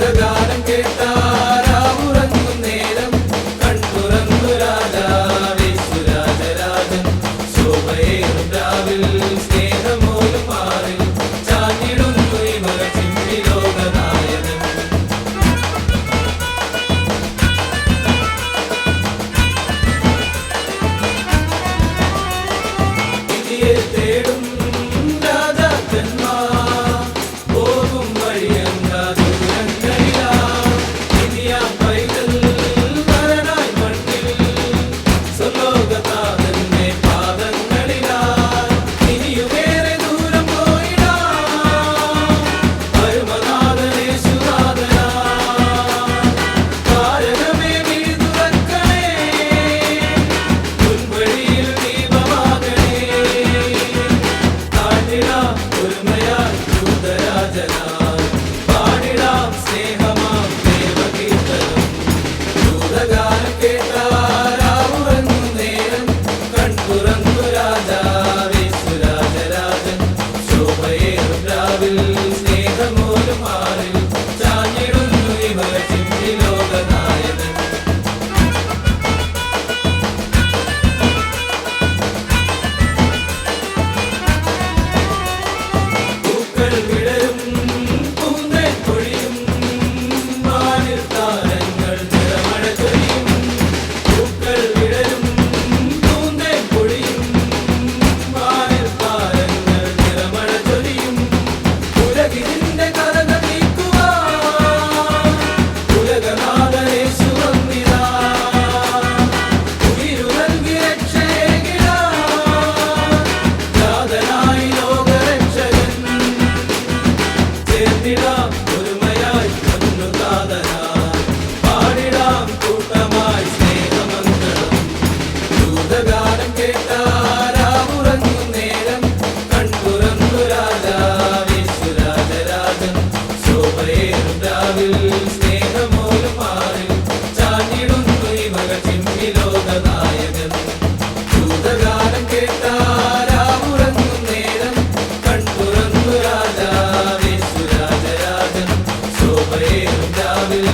ദൂതഗാനം കേട്ടാരാവുറങ്ങും നേരം കൺതുറന്നു രാജാവേശു രാജരാജൻ ശോഭയേറും രാവിൽ സ്നേഹമോലും മാറിൽ ചാഞ്ഞിടുന്നു ഇവർ ചിമ്മി ലോകനായകൻ. വിധിയെ തേടും രാജാക്കന്മാർ പോകും വഴിയങ്ങാ ദൂരങ്ങളിലാ. ഇനിയാം പൈതൽ നരനായി മണ്ണിൽ സ്വലോകനാഥന്റെ പാദങ്ങളിലാ. ഇനിയുമേറെ ദൂരം പോയിടാം പരമനാഥനേശുനാഥനാ. താരകമേ മിഴി തുറക്കണേ, മുൻവഴിയിൽ ദീപമാകണേ. താഴ്ന്നിടാം ഒരുമയാൽ ദൂതരാജനായി, പാടിടാം സ്നേഹമാം ദേവകീർത്തനം. ദൂതഗാനം കേട്ടാരാവുറങ്ങും നേരം കൺതുറന്നു രാജാവേശു രാജരാജൻ ശോഭയേറും രാവിൽ സ്നേഹമോലും മാറിൽ ചാഞ്ഞിടുന്നു ഇവർ ചിമ്മി ലോകനായകൻ. പൂക്കൾ വിടരും പൂന്തേൻ പൊഴിയും വാനിൽ താരങ്ങൾ നിറമഴ ചൊരിയും. പൂക്കൾ വിടരും പൂന്തേൻ പൊഴിയും വാനിൽ താരങ്ങൾ നിറമഴ ചൊരിയും. ഉലകിന്റെ കഥകൾ നീക്കുവാൻ ഉലകനാഥനേശു വന്നിതാ. ഉയിരു നൽകി രക്ഷയേകിടാൻ ജാതനായി ലോകരക്ഷകൻ. ചേർന്നിടാം ഒരുമയായി പൊന്നുനാഥനായി, പാടിടാം കൂട്ടമായി സ്നേഹമംഗളം. ദൂതഗാനം കേട്ടാരാവുറങ്ങും നേരം കൺതുറന്നു രാജാവേശു രാജരാജൻ ശോഭയേറും രാവിൽ സ്നേഹമോലും മാറിൽ ചാഞ്ഞിടുന്നു ഇവർ ചിമ്മി ലോകനായകൻ. ദൂതഗാനം കേട്ടാരാവുറങ്ങും നേരം കൺതുറന്നു രാജാവേശു രാജരാജൻ ശോഭയേറും രാവിൽ